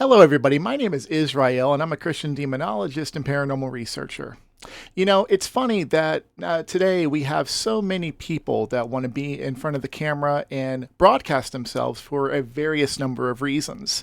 Hello, everybody. My name is Israel, and I'm a Christian demonologist and paranormal researcher. You know, it's funny that today we have so many people that want to be in front of the camera and broadcast themselves for a various number of reasons.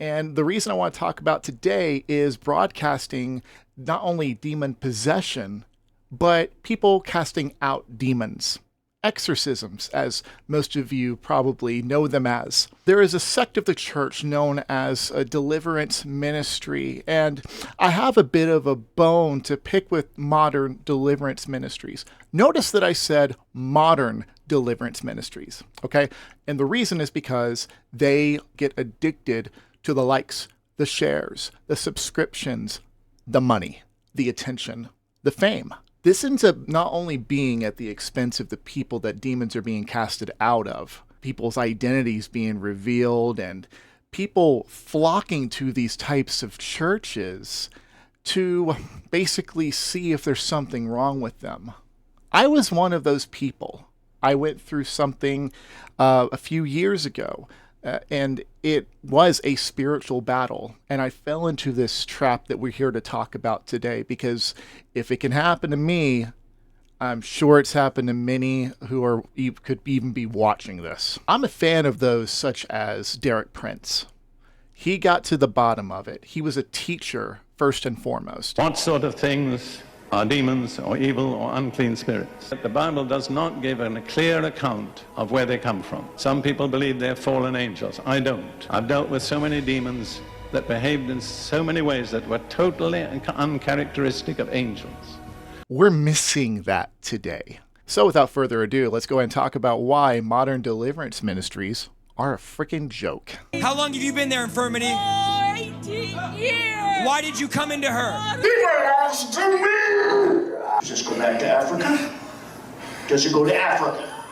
And the reason I want to talk about today is broadcasting not only demon possession, but people casting out demons. Exorcisms, as most of you probably know them as. There is a sect of the church known as a Deliverance Ministry, and I have a bit of a bone to pick with modern deliverance ministries. Notice that I said modern deliverance ministries, okay? And the reason is because they get addicted to the likes, the shares, the subscriptions, the money, the attention, the fame. This ends up not only being at the expense of the people that demons are being casted out of, people's identities being revealed, and people flocking to these types of churches to basically see if there's something wrong with them. I was one of those people. I went through something a few years ago. And it was a spiritual battle. And I fell into this trap that we're here to talk about today, because if it can happen to me, I'm sure it's happened to many who could even be watching this. I'm a fan of those such as Derek Prince. He got to the bottom of it. He was a teacher first and foremost. What sort of things are demons or evil or unclean spirits? The Bible does not give a clear account of where they come from. Some people believe they're fallen angels. I don't. I've dealt with so many demons that behaved in so many ways that were totally uncharacteristic of angels. We're missing that today. So without further ado, let's go ahead and talk about why modern deliverance ministries are a freaking joke. How long have you been there, Infirmity? 18 years. Why did you come into her? He belongs to me. Does this go back to Africa? Does it go to Africa?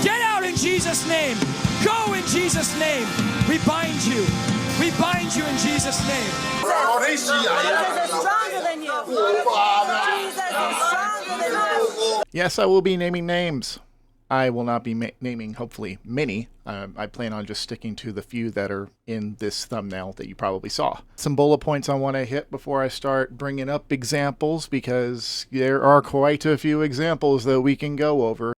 Get out in Jesus' name. Go in Jesus' name. We bind you. We bind you in Jesus' name. Jesus is stronger than you. Jesus is stronger than you. Yes, I will be naming names. I will not be naming, hopefully, many. I plan on just sticking to the few that are in this thumbnail that you probably saw. Some bullet points I want to hit before I start bringing up examples, because there are quite a few examples that we can go over.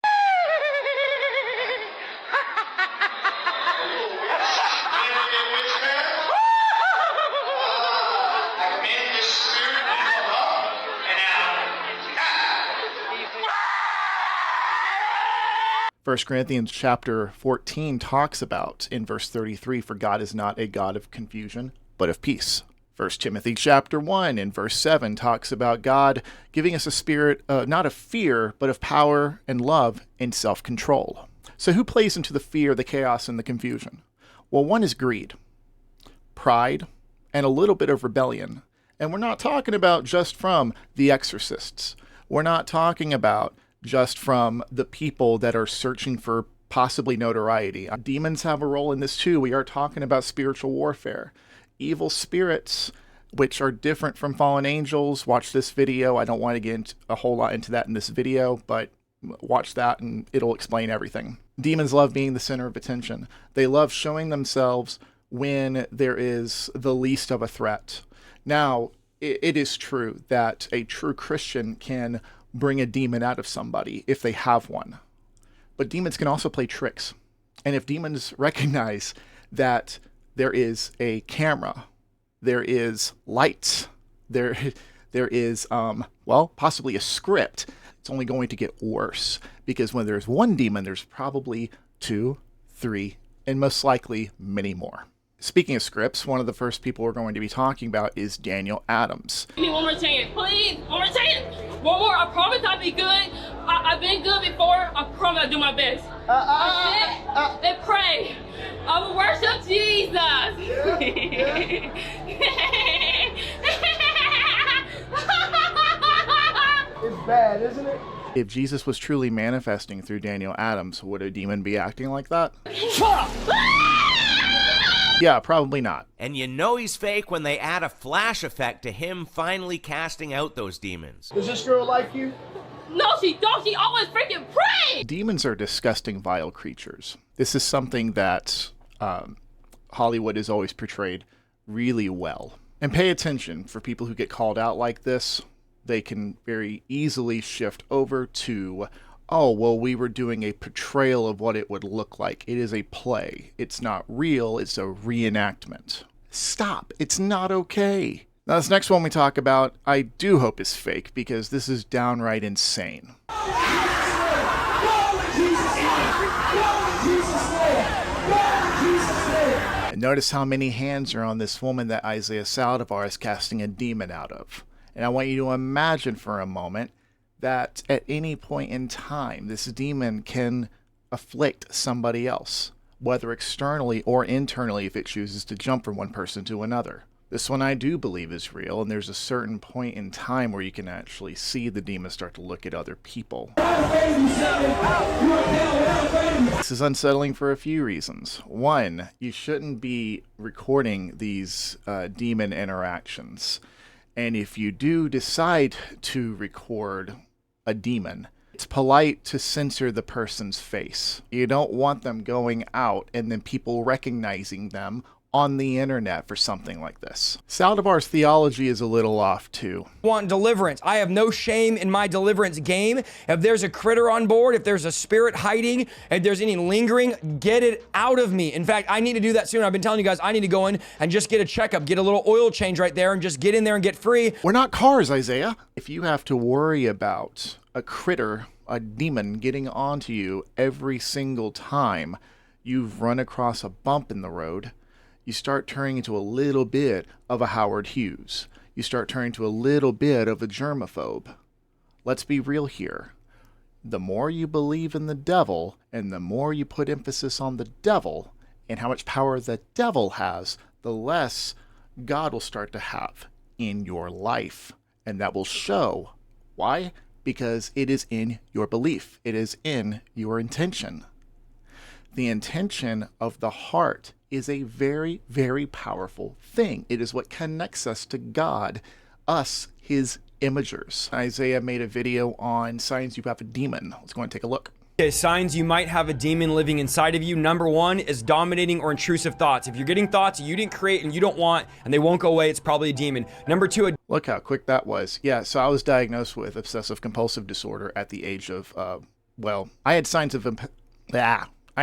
First Corinthians chapter 14 talks about, in verse 33, for God is not a God of confusion, but of peace. First Timothy chapter 1 in verse 7 talks about God giving us a spirit, not of fear, but of power and love and self-control. So who plays into the fear, the chaos, and the confusion? Well, one is greed, pride, and a little bit of rebellion. And we're not talking about just from the exorcists. We're not talking about just from the people that are searching for possibly notoriety. Demons have a role in this too. We are talking about spiritual warfare. Evil spirits, which are different from fallen angels. Watch this video. I don't want to get into a whole lot into that in this video, but watch that and it'll explain everything. Demons love being the center of attention. They love showing themselves when there is the least of a threat. Now, it is true that a true Christian can bring a demon out of somebody if they have one. But demons can also play tricks. And if demons recognize that there is a camera, there is lights, there is, possibly a script, it's only going to get worse. Because when there's one demon, there's probably 2, 3, and most likely many more. Speaking of scripts, one of the first people we're going to be talking about is Daniel Adams. Give me one more chance, please. One more chance. One more. I promise I'll be good. I've been good before. I promise I'll do my best. And pray. I will worship Jesus. It's bad, isn't it? If Jesus was truly manifesting through Daniel Adams, would a demon be acting like that? Yeah, probably not. And you know he's fake when they add a flash effect to him finally casting out those demons. Does this girl like you? No, she don't. She always freaking prays. Demons are disgusting, vile creatures. This is something that Hollywood has always portrayed really well. And pay attention for people who get called out like this. They can very easily shift over to, oh, well, we were doing a portrayal of what it would look like. It is a play. It's not real. It's a reenactment. Stop. It's not okay. Now, this next one we talk about, I do hope is fake because this is downright insane. And notice how many hands are on this woman that Isaiah Saldivar is casting a demon out of. And I want you to imagine for a moment that at any point in time, this demon can afflict somebody else, whether externally or internally if it chooses to jump from one person to another. This one I do believe is real, and there's a certain point in time where you can actually see the demon start to look at other people. This is unsettling for a few reasons. One, you shouldn't be recording these demon interactions. And if you do decide to record a demon, it's polite to censor the person's face. You don't want them going out and then people recognizing them on the internet for something like this. Saldivar's theology is a little off too. Want deliverance. I have no shame in my deliverance game. If there's a critter on board, if there's a spirit hiding, if there's any lingering, get it out of me. In fact, I need to do that soon. I've been telling you guys, I need to go in and just get a checkup, get a little oil change right there and just get in there and get free. We're not cars, Isaiah. If you have to worry about a critter, a demon getting onto you every single time you've run across a bump in the road, you start turning into a little bit of a Howard Hughes. You start turning into a little bit of a germaphobe. Let's be real here. The more you believe in the devil, and the more you put emphasis on the devil, and how much power the devil has, the less God will start to have in your life. And that will show. Why? Because it is in your belief. It is in your intention. The intention of the heart is a very, very powerful thing. It is what connects us to God, us, his imagers. Isaiah made a video on signs you have a demon. Let's go and take a look. Okay, signs you might have a demon living inside of you. Number one is dominating or intrusive thoughts. If you're getting thoughts you didn't create and you don't want and they won't go away, it's probably a demon. Number two, look how quick that was. Yeah, so I was diagnosed with obsessive compulsive disorder at the age of, I had signs of I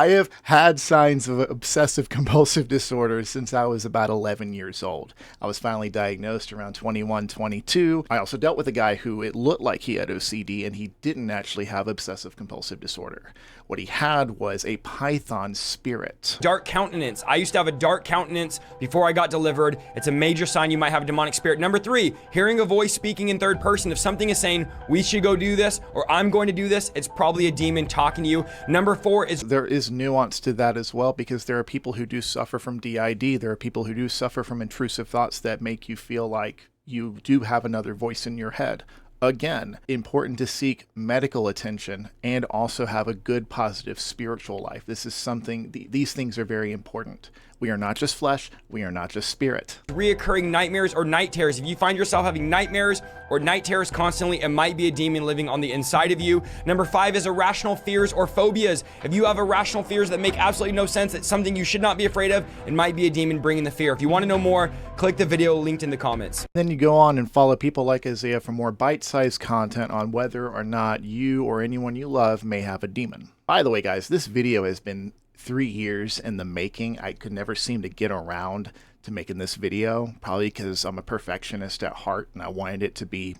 have had signs of obsessive compulsive disorder since I was about 11 years old. I was finally diagnosed around 21, 22. I also dealt with a guy who it looked like he had OCD and he didn't actually have obsessive compulsive disorder. What he had was a python spirit. dark countenance. I used to have a dark countenance before I got delivered. It's a major sign you might have a demonic spirit. Number three, hearing a voice speaking in third person. If something is saying, we should go do this, or I'm going to do this, it's probably a demon talking to you. Number four is... There is nuance to that as well, because there are people who do suffer from DID. There are people who do suffer from intrusive thoughts that make you feel like you do have another voice in your head. Again, important to seek medical attention and also have a good, positive spiritual life. This is something, these things are very important. We are not just flesh, we are not just spirit. Reoccurring nightmares or night terrors. If you find yourself having nightmares or night terrors constantly, it might be a demon living on the inside of you. Number five is irrational fears or phobias. If you have irrational fears that make absolutely no sense, it's something you should not be afraid of, it might be a demon bringing the fear. If you want to know more, click the video linked in the comments. Then you go on and follow people like Isaiah for more bite-sized content on whether or not you or anyone you love may have a demon. By the way, guys, this video has been 3 years in the making. I could never seem to get around to making this video, probably because I'm a perfectionist at heart and I wanted it to be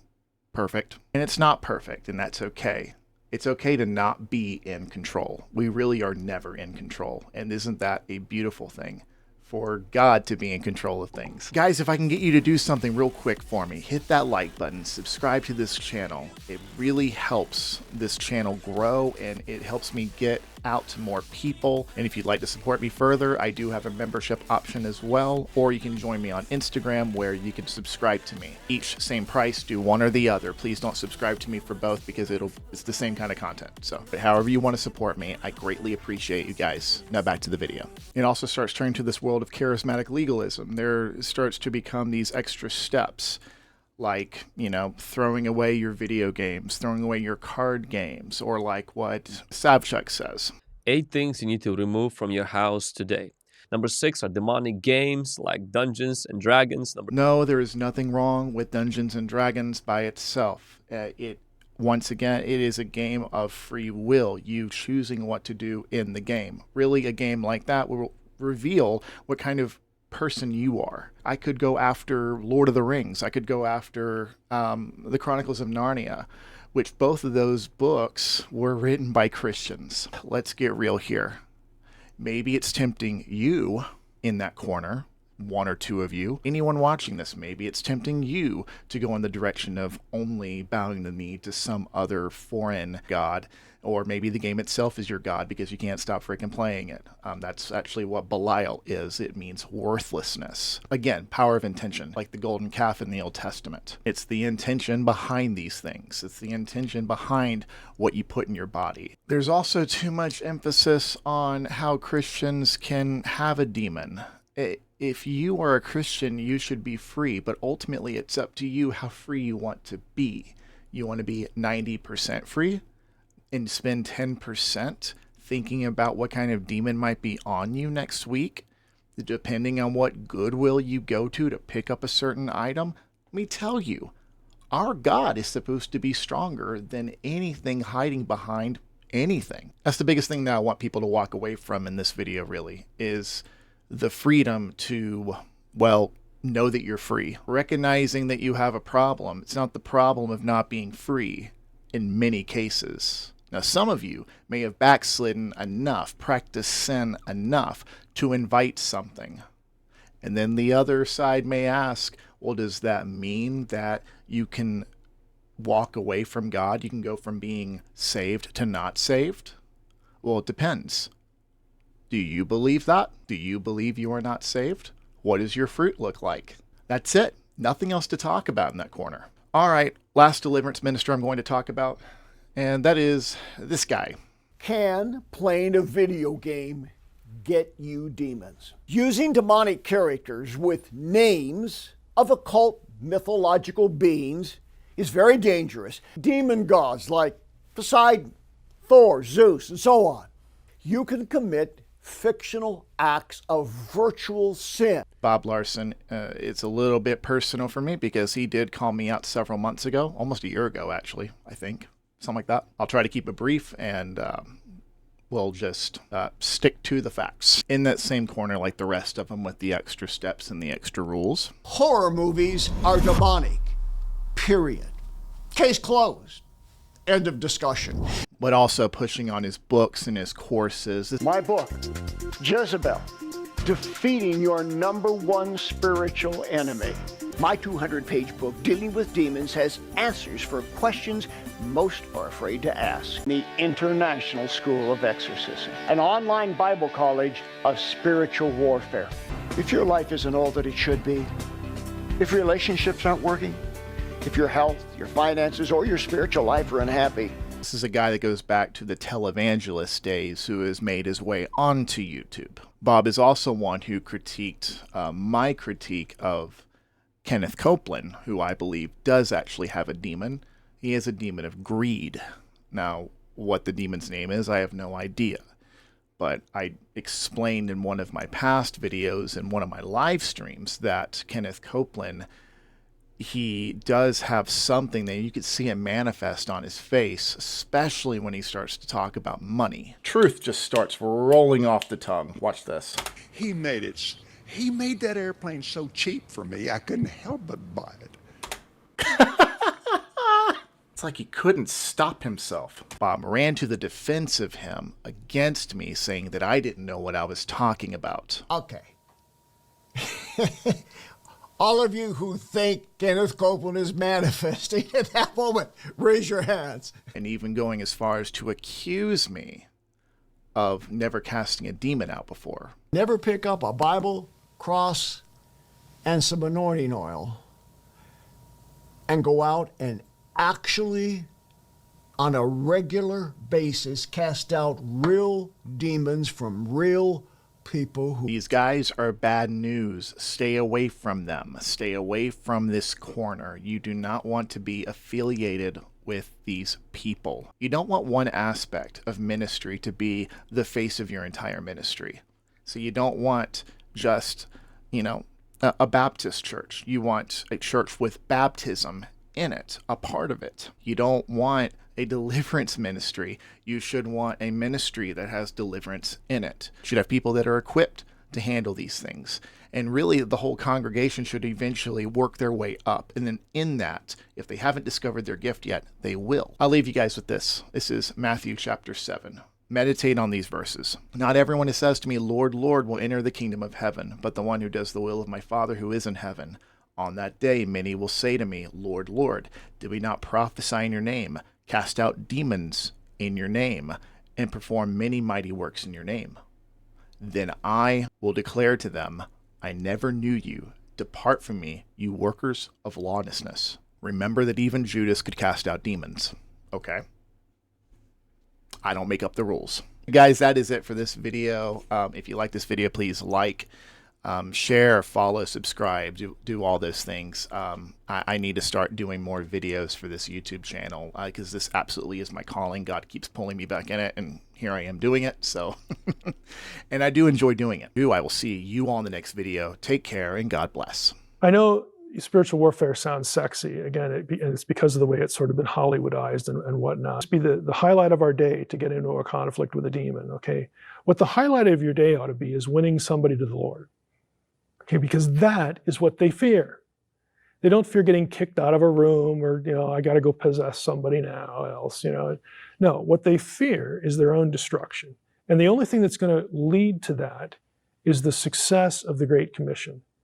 perfect. And it's not perfect, and that's okay. It's okay to not be in control. We really are never in control. And isn't that a beautiful thing? For God to be in control of things. Guys, if I can get you to do something real quick for me, hit that like button, subscribe to this channel. It really helps this channel grow and it helps me get out to more people. And if you'd like to support me further, I do have a membership option as well, or you can join me on Instagram where you can subscribe to me. Each same price, do one or the other. Please don't subscribe to me for both because it's the same kind of content. So, but however you want to support me, I greatly appreciate you guys. Now back to the video. It also starts turning to this world of charismatic legalism. There starts to become these extra steps, like, you know, throwing away your video games, throwing away your card games, or like what Savchuk says. 8 things you need to remove from your house today. Number 6 are demonic games like Dungeons and Dragons. No, there is nothing wrong with Dungeons and Dragons by itself. Once again, it is a game of free will, you choosing what to do in the game. Really, a game like that will reveal what kind of person you are. I could go after Lord of the Rings. I could go after the Chronicles of Narnia, which both of those books were written by Christians. Let's get real here. Maybe it's tempting you in that corner, one or two of you, anyone watching this, maybe it's tempting you to go in the direction of only bowing the knee to some other foreign god, or maybe the game itself is your god because you can't stop freaking playing it. That's actually what Belial is. It means worthlessness. Again, power of intention, like the golden calf in the Old Testament. It's the intention behind these things. It's the intention behind what you put in your body. There's also too much emphasis on how Christians can have a demon. If you are a Christian, you should be free, but ultimately it's up to you how free you want to be. You want to be 90% free and spend 10% thinking about what kind of demon might be on you next week, depending on what Goodwill you go to pick up a certain item. Let me tell you, our God is supposed to be stronger than anything hiding behind anything. That's the biggest thing that I want people to walk away from in this video, really, is the freedom to, well, know that you're free. Recognizing that you have a problem. It's not the problem of not being free in many cases. Now, some of you may have backslidden enough, practiced sin enough to invite something. And then the other side may ask, well, does that mean that you can walk away from God? You can go from being saved to not saved? Well, it depends. Do you believe that? Do you believe you are not saved? What does your fruit look like? That's it. Nothing else to talk about in that corner. All right, last deliverance minister I'm going to talk about, and that is this guy. Can playing a video game get you demons? Using demonic characters with names of occult mythological beings is very dangerous. Demon gods like Poseidon, Thor, Zeus, and so on. You can commit fictional acts of virtual sin. Bob Larson, it's a little bit personal for me because he did call me out several months ago, almost a year ago, actually, I think. Something like that. I'll try to keep it brief and we'll just stick to the facts. In that same corner, like the rest of them, with the extra steps and the extra rules. Horror movies are demonic. Period. Case closed. End of discussion. But also pushing on his books and his courses. My book, Jezebel, Defeating Your #1 Spiritual Enemy. My 200-page book, Dealing with Demons, has answers for questions most are afraid to ask. The International School of Exorcism, an online Bible college of spiritual warfare. If your life isn't all that it should be, if relationships aren't working, if your health, your finances, or your spiritual life are unhappy. This is a guy that goes back to the televangelist days who has made his way onto YouTube. Bob is also one who critiqued my critique of Kenneth Copeland, who I believe does actually have a demon. He has a demon of greed. Now, what the demon's name is, I have no idea. But I explained in one of my past videos, in one of my live streams, that Kenneth Copeland, he does have something that you could see it manifest on his face, especially when he starts to talk about money. Truth just starts rolling off the tongue. Watch this. He made that airplane so cheap for me, I couldn't help but buy it. It's like he couldn't stop himself. Bob ran to the defense of him against me, saying that I didn't know what I was talking about. Okay. All of you who think Kenneth Copeland is manifesting at that moment, raise your hands. And even going as far as to accuse me of never casting a demon out before. Never pick up a Bible, cross, and some anointing oil and go out and actually, on a regular basis, cast out real demons from real people who... These guys are bad news. Stay away from them. Stay away from this corner. You do not want to be affiliated with these people. You don't want one aspect of ministry to be the face of your entire ministry. So you don't want just, a Baptist church. You want a church with baptism in it, a part of it. You don't want a deliverance ministry. You should want a ministry that has deliverance in it. You should have people that are equipped to handle these things. And really, the whole congregation should eventually work their way up. And then in that, if they haven't discovered their gift yet, they will. I'll leave you guys with this. This is Matthew chapter 7. Meditate on these verses. Not everyone who says to me, Lord, Lord, will enter the kingdom of heaven, but the one who does the will of my Father who is in heaven. On that day, many will say to me, Lord, Lord, did we not prophesy in your name, cast out demons in your name, and perform many mighty works in your name? Then I will declare to them, I never knew you. Depart from me, you workers of lawlessness. Remember that even Judas could cast out demons. Okay? I don't make up the rules. Guys, that is it for this video. If you like this video, please like, share, follow, subscribe, do all those things. I need to start doing more videos for this YouTube channel because this absolutely is my calling. God keeps pulling me back in it, and here I am doing it. So, and I do enjoy doing it. I will see you all in the next video. Take care, and God bless. I know spiritual warfare sounds sexy. Again, it's because of the way it's sort of been Hollywoodized and whatnot. It's be the highlight of our day to get into a conflict with a demon, okay? What the highlight of your day ought to be is winning somebody to the Lord. Okay, because that is what they fear. They don't fear getting kicked out of a room or, I got to go possess somebody now else, No, what they fear is their own destruction. And the only thing that's going to lead to that is the success of the Great Commission.